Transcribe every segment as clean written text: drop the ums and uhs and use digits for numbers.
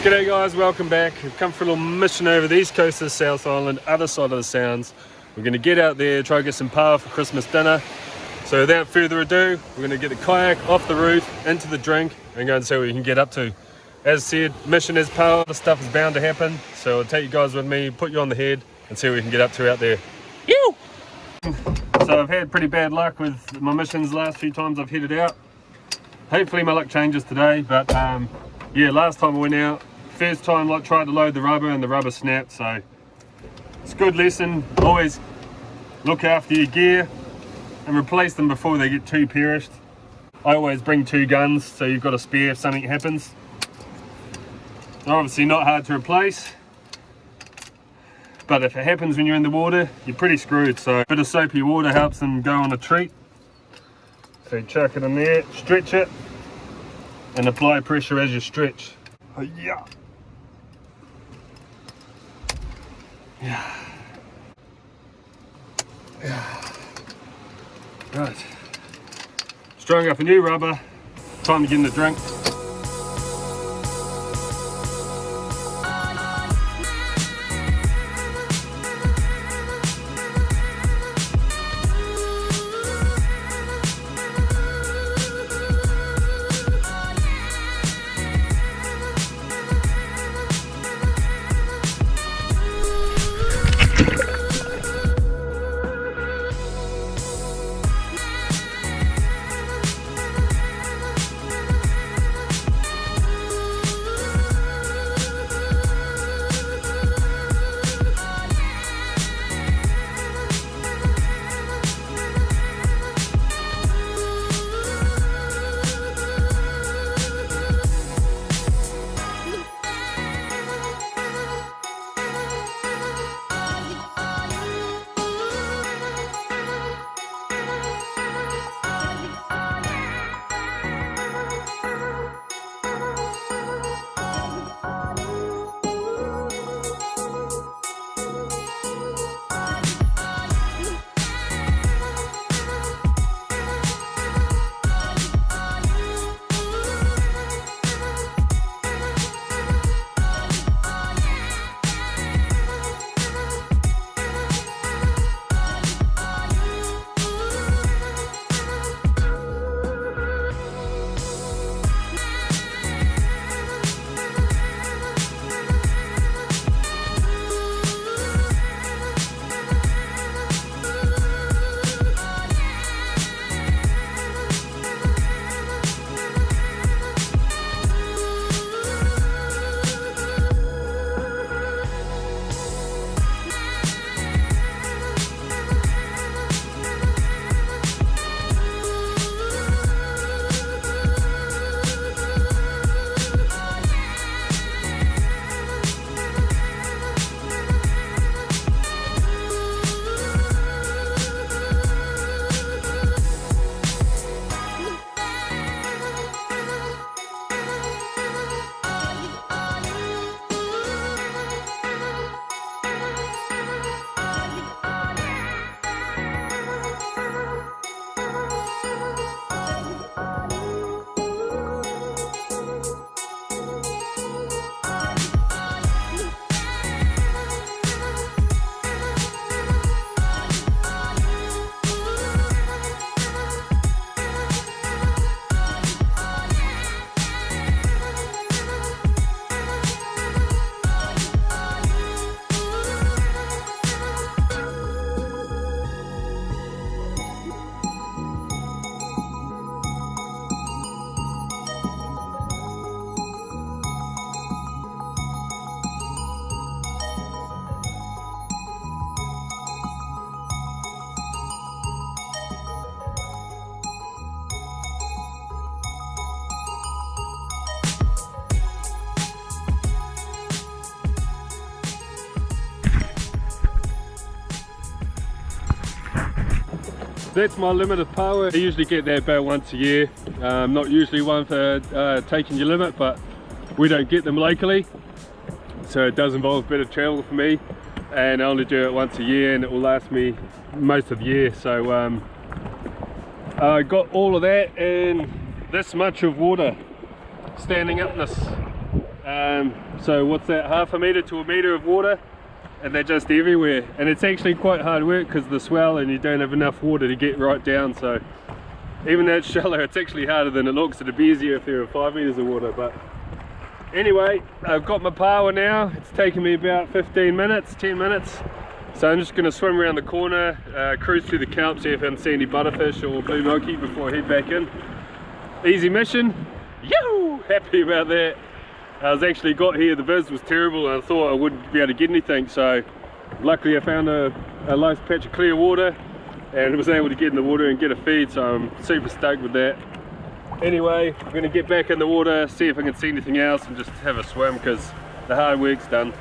G'day guys, welcome back. We've come for a little mission over the east coast of the South Island, other side of the Sounds. We're going to get out there, try to get some PAUA for Christmas dinner. So without further ado, we're going to get the kayak off the roof, into the drink, and go and see what we can get up to. As said, mission is PAUA, the stuff is bound to happen. So I'll take you guys with me, put you on the head, and see what we can get up to out there. Ew! So I've had pretty bad luck with my missions the last few times I've headed out. Hopefully my luck changes today, but yeah, last time I went out, first time tried to load the rubber and the rubber snapped, so it's a good lesson. Always look after your gear and replace them before they get too perished. I always bring 2 guns so you've got a spare if something happens. They're obviously not hard to replace, but if it happens when you're in the water, you're pretty screwed. So a bit of soapy water helps them go on a treat. So you chuck it in there, stretch it, and apply pressure as you stretch. Yeah. Yeah. Yeah. Right. Strung up a new rubber. Time to get in the drink. That's my limit of PAUA. I usually get that about once a year. Not usually one for taking your limit, but we don't get them locally, so it does involve a bit of travel for me, and I only do it once a year and it will last me most of the year. So I got all of that and this much of water standing up in this So what's that, half a metre to a metre of water, and they're just everywhere, and it's actually quite hard work because of the swell and you don't have enough water to get right down. So even though it's shallow, it's actually harder than it looks. It'd be easier if there were 5 metres of water. But anyway, I've got my PAUA now. It's taken me about 10 minutes. So I'm just going to swim around the corner, cruise through the kelp, see if I can see any butterfish or blue milky before I head back in. Easy mission. Yoo! Happy about that. I was actually got here, the viz was terrible and I thought I wouldn't be able to get anything, so luckily I found a nice patch of clear water and was able to get in the water and get a feed, so I'm super stoked with that. Anyway, I'm going to get back in the water, see if I can see anything else and just have a swim because the hard work's done.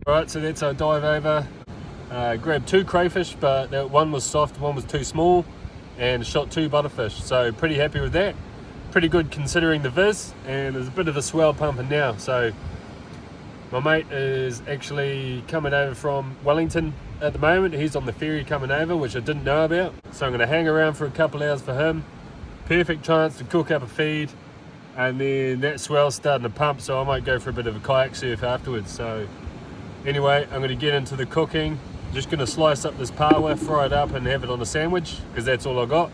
Alright, so that's our dive over. Grabbed 2 crayfish, but one was soft, one was too small, and shot 2 butterfish. So pretty happy with that. Pretty good considering the viz, and there's a bit of a swell pumping now. So my mate is actually coming over from Wellington at the moment. He's on the ferry coming over, which I didn't know about. So I'm going to hang around for a couple hours for him. Perfect chance to cook up a feed, and then that swell's starting to pump, so I might go for a bit of a kayak surf afterwards. So anyway, I'm going to get into the cooking. Just going to slice up this PAUA, fry it up and have it on a sandwich, because that's all I got.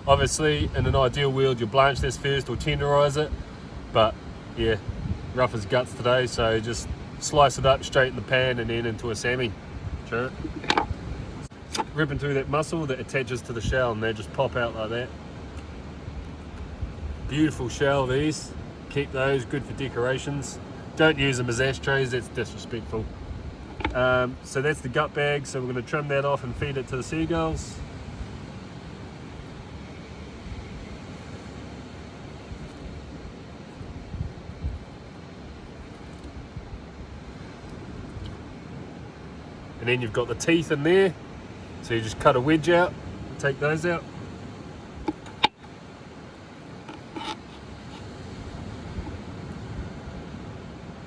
Obviously, in an ideal world, you blanch this first or tenderise it, but yeah, rough as guts today, so just slice it up straight in the pan and then into a sammy. Sure. Ripping through that muscle that attaches to the shell, and they just pop out like that. Beautiful shell, these. Keep those, good for decorations. Don't use them as ashtrays, that's disrespectful. So that's the gut bag, so we're going to trim that off and feed it to the seagulls. And then you've got the teeth in there, so you just cut a wedge out, take those out.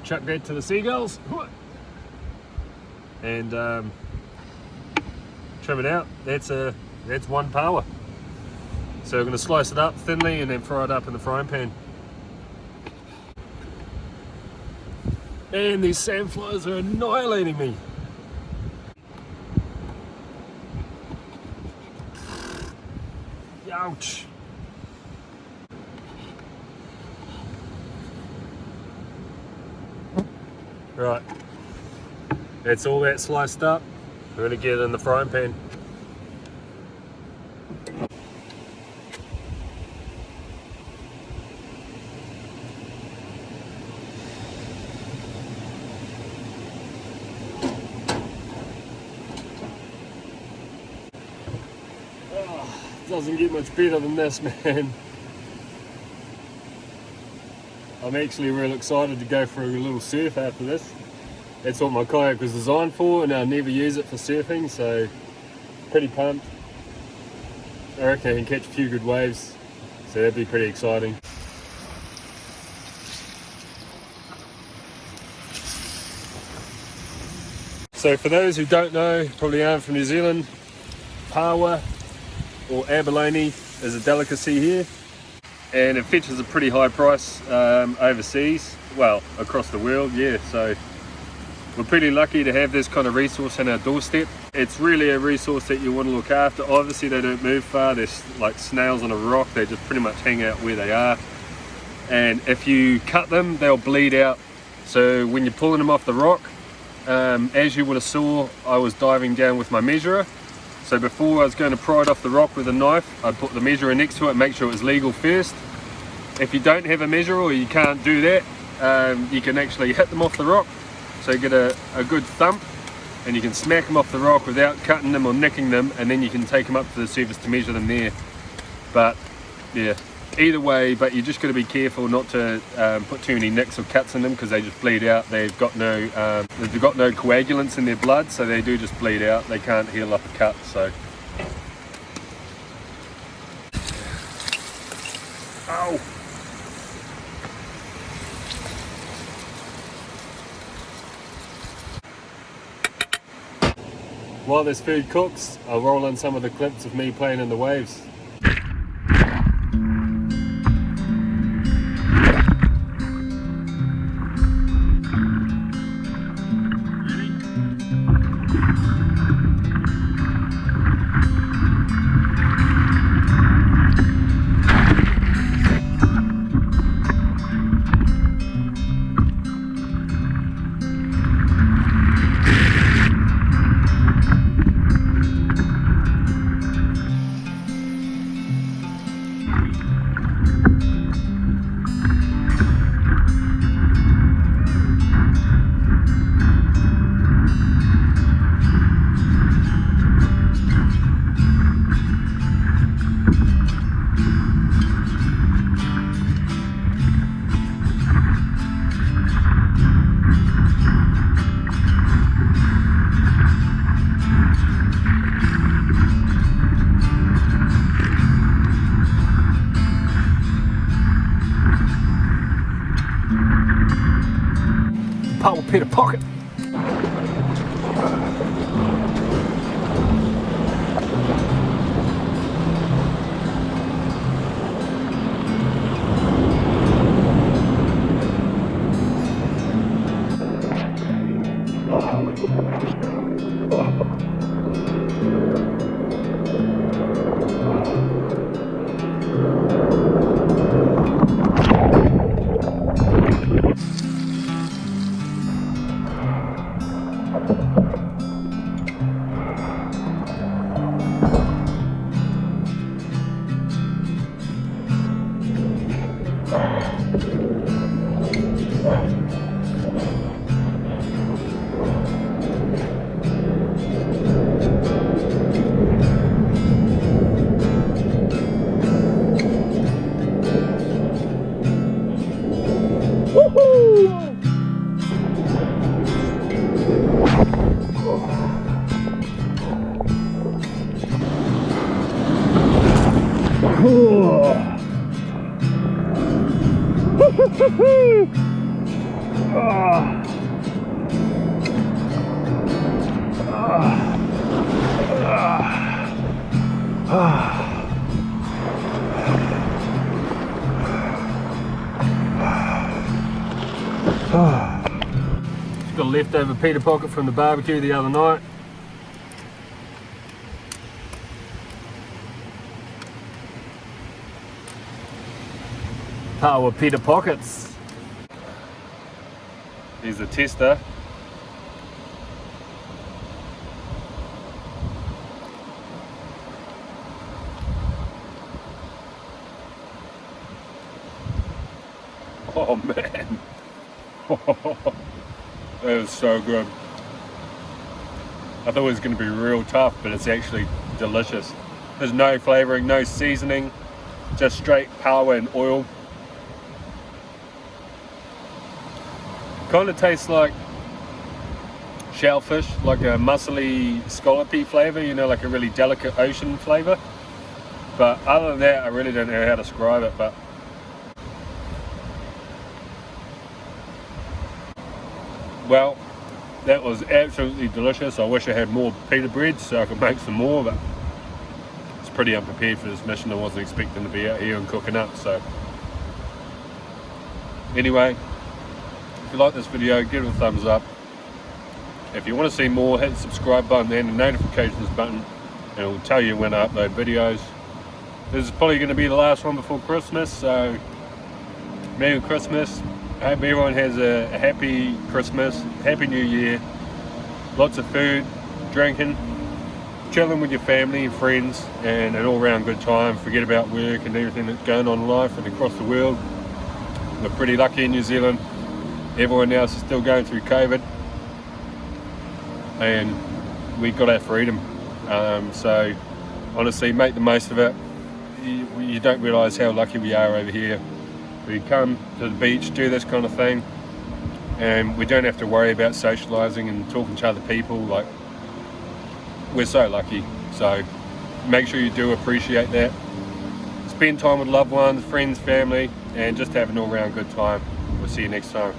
Chuck that to the seagulls and trim it out. That's one PAUA. So we're going to slice it up thinly and then fry it up in the frying pan. And these sandflies are annihilating me. Ouch. Right, that's all that sliced up. We're going to get it in the frying pan. Doesn't get much better than this, man. I'm actually real excited to go for a little surf after this. That's what my kayak was designed for, and I'll never use it for surfing, so pretty pumped. I reckon I can catch a few good waves, so that'd be pretty exciting. So for those who don't know, probably aren't from New Zealand, PAUA or abalone is a delicacy here, and it fetches a pretty high price overseas, well, across the world, yeah. So we're pretty lucky to have this kind of resource on our doorstep. It's really a resource that you want to look after. Obviously they don't move far, they're like snails on a rock, they just pretty much hang out where they are, and if you cut them they'll bleed out. So when you're pulling them off the rock, as you would have saw, I was diving down with my measurer. So before I was going to pry it off the rock with a knife, I'd put the measurer next to it, make sure it was legal first. If you don't have a measurer or you can't do that, you can actually hit them off the rock. So you get a good thump and you can smack them off the rock without cutting them or nicking them, and then you can take them up to the surface to measure them there. But yeah, either way, but you just got to be careful not to put too many nicks or cuts in them, because they just bleed out. They've got no coagulants in their blood, so they do just bleed out. They can't heal up a cut. So, ow! While this food cooks, I'll roll in some of the clips of me playing in the waves. PAUA Peter Pocket. Woohoo! Oh. Got a leftover Peter pocket from the barbecue the other night. PAUA Peter pockets. Here's the tester. Oh man, that was so good. I thought it was going to be real tough, but it's actually delicious. There's no flavouring, no seasoning, just straight PAUA and oil. Kind of tastes like shellfish, like a muscly, scallopy flavour, you know, like a really delicate ocean flavour. But other than that, I really don't know how to describe it, but well, that was absolutely delicious. I wish I had more pita bread so I could make some more, but it's pretty unprepared for this mission. I wasn't expecting to be out here and cooking up. So anyway, if you like this video, give it a thumbs up. If you want to see more, hit the subscribe button and the notifications button, and it will tell you when I upload videos. This is probably going to be the last one before Christmas, so Merry Christmas. I hope everyone has a happy Christmas, happy New Year, lots of food, drinking, chilling with your family and friends, and an all-round good time. Forget about work and everything that's going on in life and across the world. We're pretty lucky in New Zealand. Everyone else is still going through COVID, and we got our freedom. So honestly, make the most of it. You don't realise how lucky we are over here. We come to the beach, do this kind of thing, and we don't have to worry about socialising and talking to other people. Like, we're so lucky. So make sure you do appreciate that. Spend time with loved ones, friends, family, and just have an all-round good time. We'll see you next time.